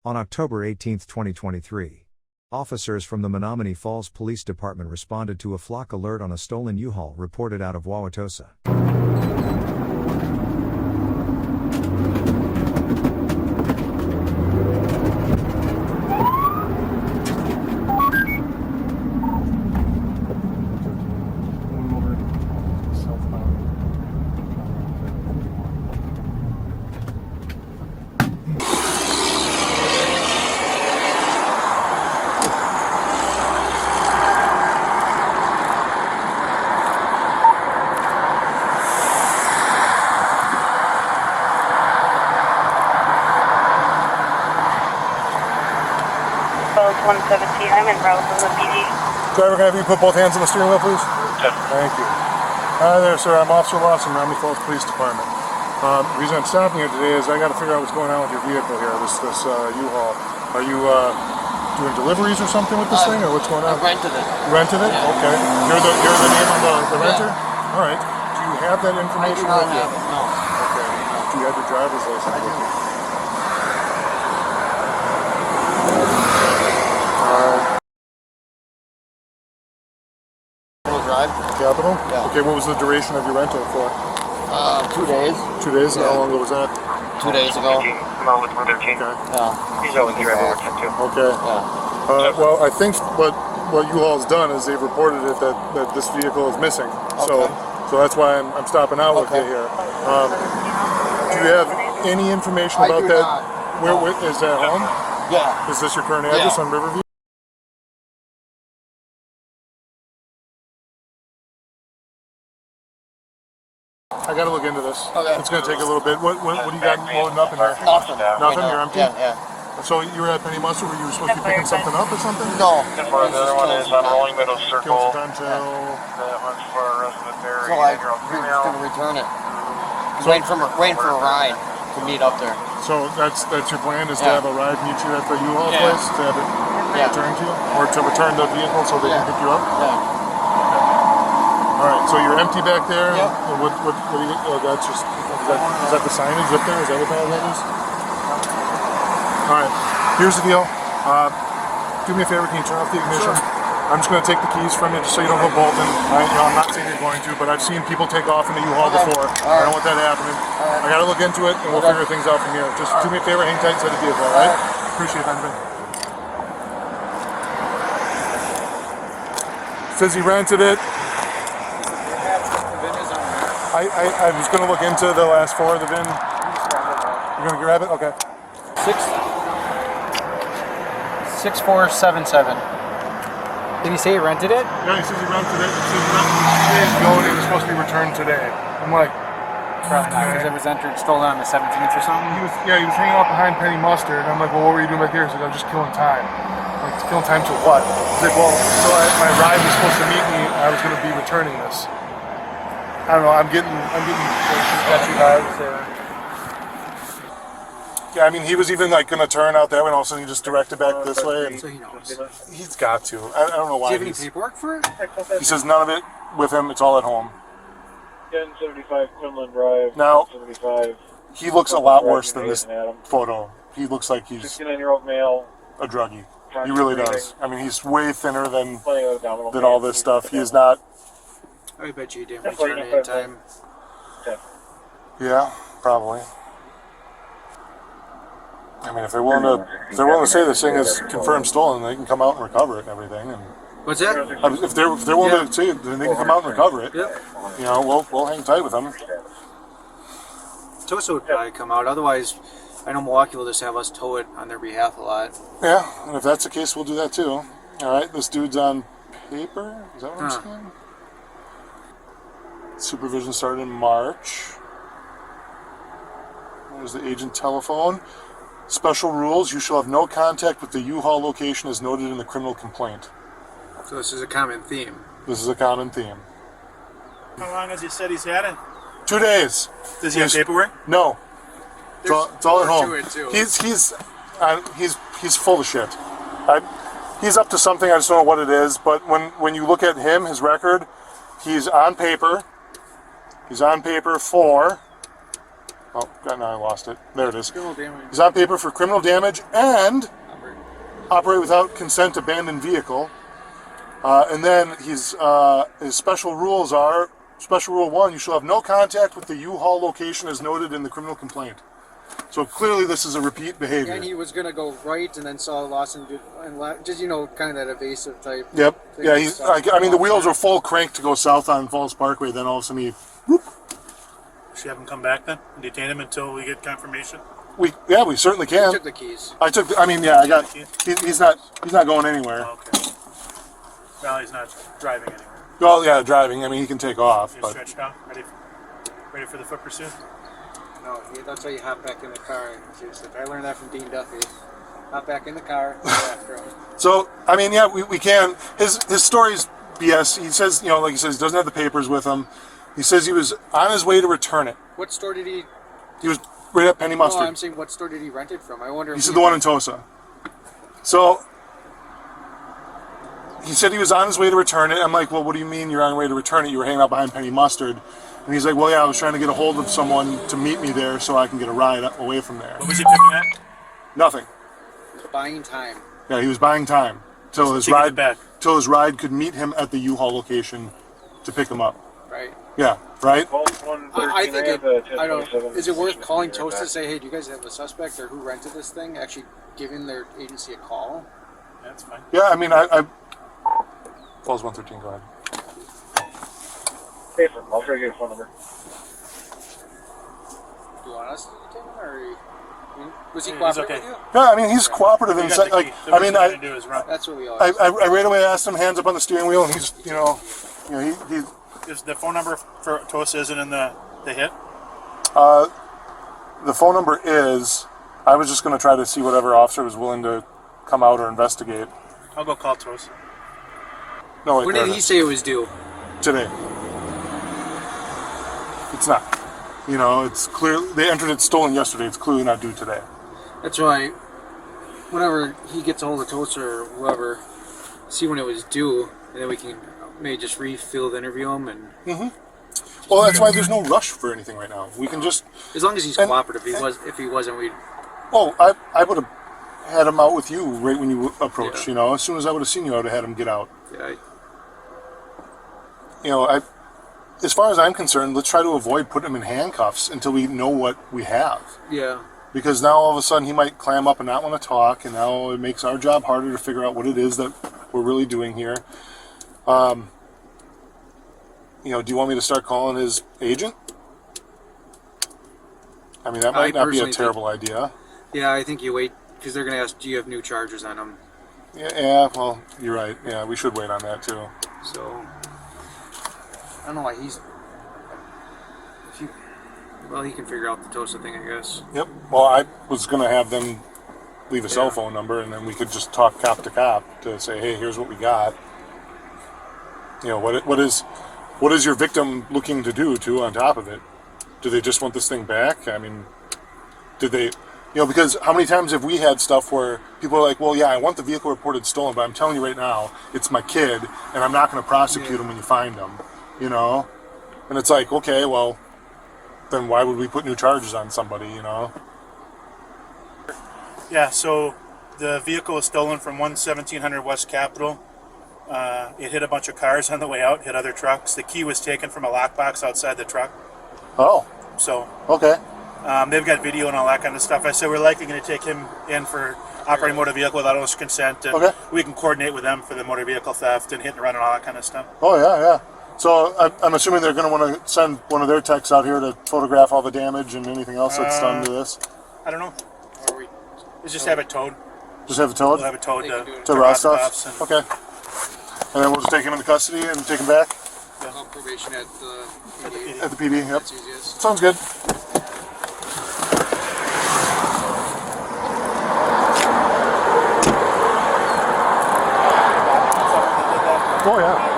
On October 18, 2023, officers from the Menomonee Falls Police Department responded to a flock alert on a stolen U Haul reported out of Wauwatosa. Code 117, I'm en route from the PD. Driver, can I have you put both hands on the steering wheel, please? Yes. Thank you. Hi there, sir. I'm Officer Lawson, Menomonee Falls Police Department. The reason I'm stopping here today is I got to figure out what's going on with your vehicle here, this U-Haul. Are you doing deliveries or something with this thing, or what's going on? I rented it. You rented it? Yeah. Okay. You're the name on the renter? Yeah. All right. Do you have that information I do not with you? have it, no. Okay. Do you have your driver's license with you? Capital? Yeah. Okay, what was the duration of your rental for? 2 days. 2 days? And Yeah. how long ago was that? 2 days ago. I'm out with 113. Okay. Yeah. He's out with you over 10 too. Okay. Yeah. Well, I think what U-Haul's done is they've reported it that this vehicle is missing. Okay. So that's why I'm stopping out with you Okay. here. Do you have any information I about do that? not. Where is that home? Yeah. Is this your current address Yeah. on Riverview? I gotta look into this. Okay. It's gonna take a little bit. What do you got loading up in there? Nothing. Nothing? Right You're now. empty? Yeah. So you were at Penny Mustard where you were supposed to be picking something up or something? No. The other one is on Rolling Meadows Kills Circle. Contel. That one's for Resident Ferry. So we're just gonna return it. Waiting for a ride to meet up there. So that's your plan, is to Yeah. have a ride meet you at the U-Haul Yeah. place to have it Yeah. returned to you, or to return the vehicle so they Yeah. can pick you up? Yeah. All right. So you're empty back there. Yeah. And what do you? Oh, that's just is that the signage up there? Is that what that is? All right. Here's the deal. Do me a favor. Can you turn off the ignition? Sure. I'm just going to take the keys from you just so you don't go bolting. I'm not saying you're going to, but I've seen people take off in a U-Haul Okay. before. I don't want that happening. I got to look into it, and we'll figure things out from here. Just do me a favor, hang tight inside the vehicle, all right? Appreciate it, Benjamin. Says he rented it. I was going to look into the last four of the VIN. You're going to grab it? Okay. 6477. Did he say he rented it? Yeah, he says he rented it. He says he rented it 2 days ago, and it was supposed to be returned today. I'm like, Probably not, because it was entered stolen on the 17th or something. he was hanging out behind Penny Mustard, and I'm like, well, what were you doing back here? He's like, I was just killing time. I'm like, killing time to what? He's like, well, so my ride was supposed to meet me, and I was going to be returning this. I don't know, I'm getting sketchy vibes there. Yeah, I mean, he was even like going to turn out that way, and all of a sudden he just directed back this way, and So he knows. he's got to. I don't know Does why. he have any paperwork for it? He says none of it with him, it's all at home. 1075 Quinlan Drive. Now, 75. he looks a lot worse than this photo. He looks like he's 69-year-old male. a druggie. He really does. I mean, he's way thinner than Than all this stuff. He is not. I bet you he didn't return it in time. Yeah, probably. I mean, if they're willing to say this thing is confirmed stolen, they can come out and recover it and everything. And What's that? if they're willing to say it, then they can come out and recover it. Yep. You know, we'll hang tight with them. Tosa would probably come out. Otherwise, I know Milwaukee will just have us tow it on their behalf a lot. Yeah, and if that's the case, we'll do that too. All right, this dude's on paper. Is that what I'm saying? Supervision started in March. There's the agent telephone. Special rules: you shall have no contact with the U-Haul location as noted in the criminal complaint. So this is a common theme. This is a common theme. How long has he said he's had it? 2 days. Does he have paperwork? No. It's all at more home. to it, too. He's full of shit. He's up to something. I just don't know what it is. But when you look at him, his record, he's on paper. He's on paper for Oh, God, now I lost it. There it is. Criminal damage. He's on paper for criminal damage and operate without consent abandoned vehicle. And then his special rules are, special rule 1, you shall have no contact with the U Haul location as noted in the criminal complaint. So clearly this is a repeat behavior. And he was going to go right and then saw Lawson and just, you know, kind of that evasive type. Yep. thing. Yeah, he's, I mean, the wheels were full crank to go south on Falls Parkway, then all of a sudden he, whoop. Should have him come back then and detain him until we get confirmation? We certainly He can. took the keys. I took, I got, he's not going anywhere. Oh, okay. Well, he's not driving anywhere. Well, yeah, driving, I mean, he can take off, He's but. stretched out, ready for the foot pursuit? No, that's how you hop back in the car. Seriously, I learned that from Dean Duffy. Hop back in the car, go after him. So, I mean, yeah, we can. His story's BS. He says, you know, like he says, he doesn't have the papers with him. He says he was on his way to return it. What store did he? He was right at Penny Mustard. No, I'm saying what store did he rent it from? I wonder. He said the one in Tosa. So, he said he was on his way to return it. I'm like, well, what do you mean you're on your way to return it? You were hanging out behind Penny Mustard. And he's like, well, yeah, I was trying to get a hold of someone to meet me there so I can get a ride away from there. What was he picking at? Nothing. Buying time. Yeah, he was buying time till his Taking it ride back. till his ride could meet him at the U-Haul location to pick him up. Right. Yeah, right? I think I don't. Is it worth calling Toast to say, hey, do you guys have a suspect or who rented this thing? Actually, giving their agency a call. Yeah, that's fine. Yeah, I mean, I Falls 113. Go ahead. Hey, I'll try to get a phone number. Do you want us to detain him, or was he Yeah, he's cooperating okay. with Yeah, I mean, he's cooperative You in got the like. key. The I worst mean, thing I to do is run. you? That's what we always. I right away asked him, hands up on the steering wheel, and he's, you know, he Is the phone number for Tosa isn't in the hit? the phone number is. I was just going to try to see whatever officer was willing to come out or investigate. I'll go call Tosa. No, wait, When there did it he is. say it was due? Today. It's not. You know, it's clear they entered it stolen yesterday. It's clearly not due today. That's why. Whenever he gets a hold of Toast or whoever, see when it was due, and then we can maybe just refill the interview him, and Well, that's why there's no rush for anything right now. We can just. as long as he's And- cooperative. If he wasn't, we'd. Oh, I would have had him out with you right when you approached. Yeah. You know, as soon as I would have seen you, I would have had him get out. Yeah, You know, as far as I'm concerned, let's try to avoid putting him in handcuffs until we know what we have. yeah. Because now all of a sudden he might clam up and not want to talk, and now it makes our job harder to figure out what it is that we're really doing here. You know, do you want me to start calling his agent? I mean, that might not be a personally terrible idea. Yeah, I think you wait because they're gonna ask, do you have new charges on him? Yeah, well, you're right. Yeah, we should wait on that too. So I don't know why he's. Well, he can figure out the Tosa thing, I guess. Yep. Well, I was going to have them leave a cell phone number, and then we could just talk cop to cop to say, hey, here's what we got. You know, what is your victim looking to do too on top of it? Do they just want this thing back? I mean, did they, you know, because how many times have we had stuff where people are like, well, yeah, I want the vehicle reported stolen, but I'm telling you right now, it's my kid, and I'm not going to prosecute him when you find him, you know? And it's like, okay, well, then why would we put new charges on somebody, you know? Yeah, so the vehicle was stolen from 1700 West Capitol. It hit a bunch of cars on the way out, hit other trucks. The key was taken from a lockbox outside the truck. Oh, So okay. they've got video and all that kind of stuff. I said we're likely going to take him in for operating motor vehicle without owner's consent. And Okay. we can coordinate with them for the motor vehicle theft and hit and run and all that kind of stuff. Oh, yeah. So I'm assuming they're going to want to send one of their techs out here to photograph all the damage and anything else that's done to this. I don't know. Or we Let's just have it towed. Just have it towed We'll have it towed They can do it. to Roscoff's Roscoff's? and- Okay. And then we'll just take him into custody and take him back call probation at the PD. at the PD. Yep. That's easiest. Sounds good. Oh, yeah.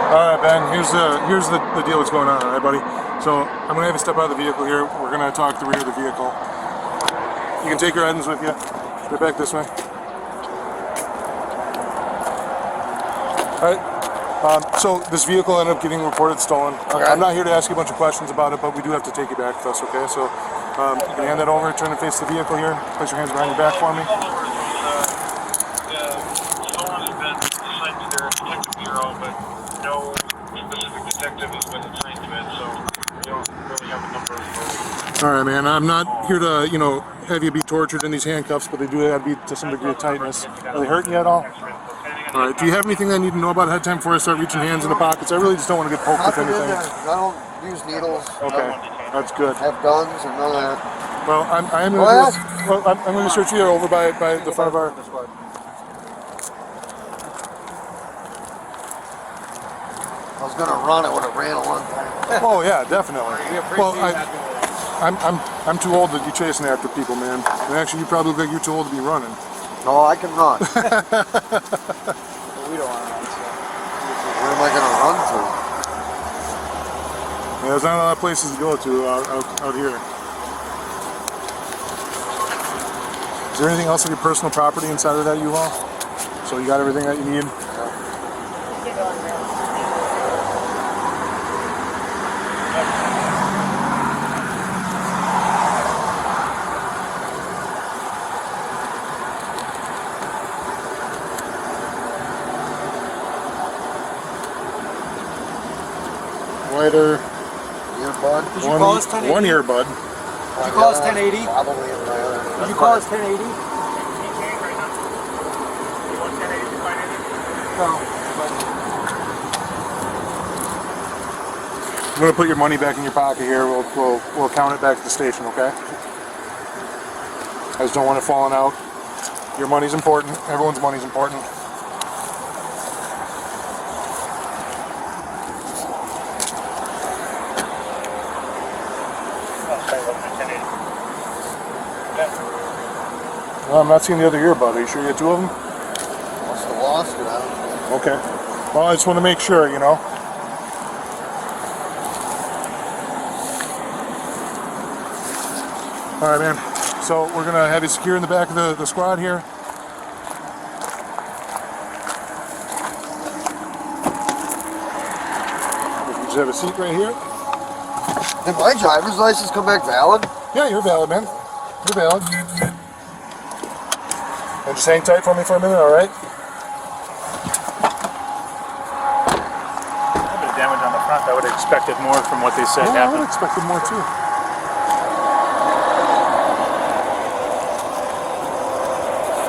All right, Ben, here's the deal that's going on, all right, buddy? So I'm going to have you step out of the vehicle here. We're going to talk the rear of the vehicle. You can take your items with you. Get back this way. Alright. So this vehicle ended up getting reported stolen. Okay. I'm not here to ask you a bunch of questions about it, but we do have to take you back with us, okay? So you can hand that over, turn and face the vehicle here. Place your hands behind your back for me. Stolen has been assigned to their detective bureau, but no specific detective has been assigned to it, so we don't really have a number for. All right, man. I'm not here to, have you be tortured in these handcuffs, but they do have to be to some degree of tightness. Are they hurting you at all? All right. Do you have anything that I need to know about ahead of time before I start reaching hands in the pockets? I really just don't want to get poked with Nothing in anything. there. I don't use needles. Okay, that's good. Have guns and none of that. Well, I'm going What? to I'm going to search you over by the front of our. I was gonna run, I would have ran a long time. Oh yeah, definitely. Well, I'm too old to be chasing after people, man. And actually, you probably look like you're too old to be running. No, I can run. But we don't want to run, so. Where am I gonna run to? Yeah, there's not a lot of places to go to out here. Is there anything else of your personal property inside of that U-Haul? So you got everything that you need? Lighter. Earbud? Did you call us 1080? One earbud. Did you call us 1080? Probably in my other. Did you call us 1080? No. I'm gonna put your money back in your pocket here. We'll count it back at the station, okay? I just don't want it falling out. Your money's important. Everyone's money's important. Well, I'm not seeing the other earbud. Are you sure you had two of them? Must have lost it. I don't know. Okay. Well, I just want to make sure, All right, man. So we're going to have you secure in the back of the squad here. You just have a seat right here. Did my driver's license come back valid? Yeah, you're valid, man. You're valid. And just hang tight for me for a minute, all right? A bit of damage on the front. I would have expected more from what they said Yeah, I would happened. have expected more too.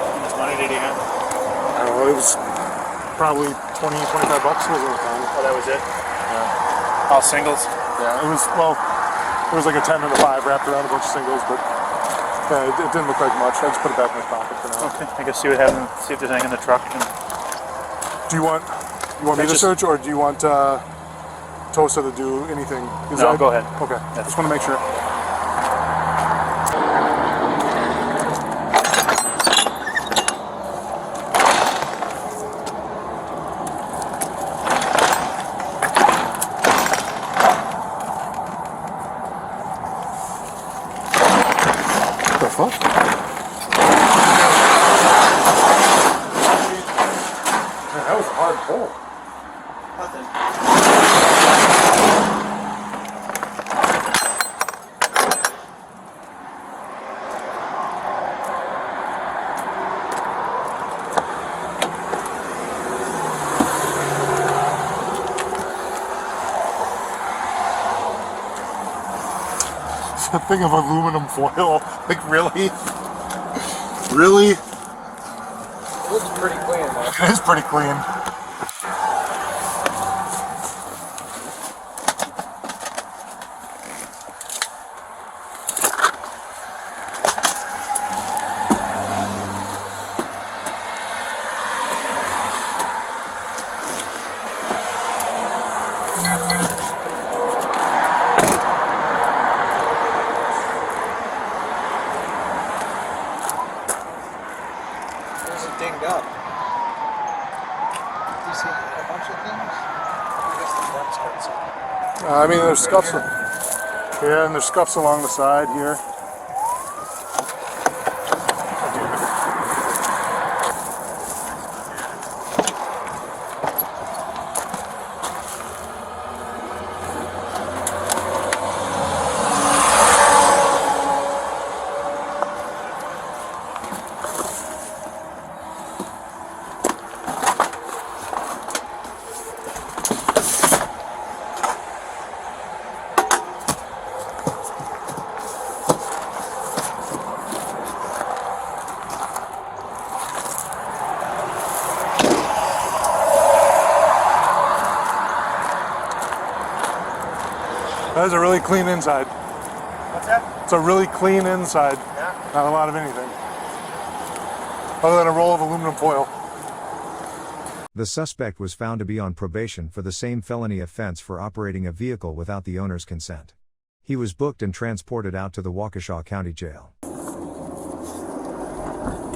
How much money did he have? I don't know, it was probably 20, 25 bucks was it? Oh, that was it? Yeah. All singles? Yeah, it was like a 10 and a 5 wrapped around a bunch of singles, but yeah, it didn't look like much. I just put it back in my pocket for now. Okay, I guess see what happens. See if there's anything in the truck. Do you want me to search, or do you want Tosa to do anything? No, go ahead. Okay, Yeah. just want to make sure. What the fuck? Man, that was a hard pull. A thing of aluminum foil. Like, really? Really? It looks pretty clean, though. It is pretty clean. This is dinged up. Do you see a bunch of things? I guess the front starts up. I mean, there's scuffs. Yeah, and there's scuffs along the side here. That is a really clean inside. What's that? It's a really clean inside. Yeah. Not a lot of anything. Other than a roll of aluminum foil. The suspect was found to be on probation for the same felony offense for operating a vehicle without the owner's consent. He was booked and transported out to the Waukesha County Jail.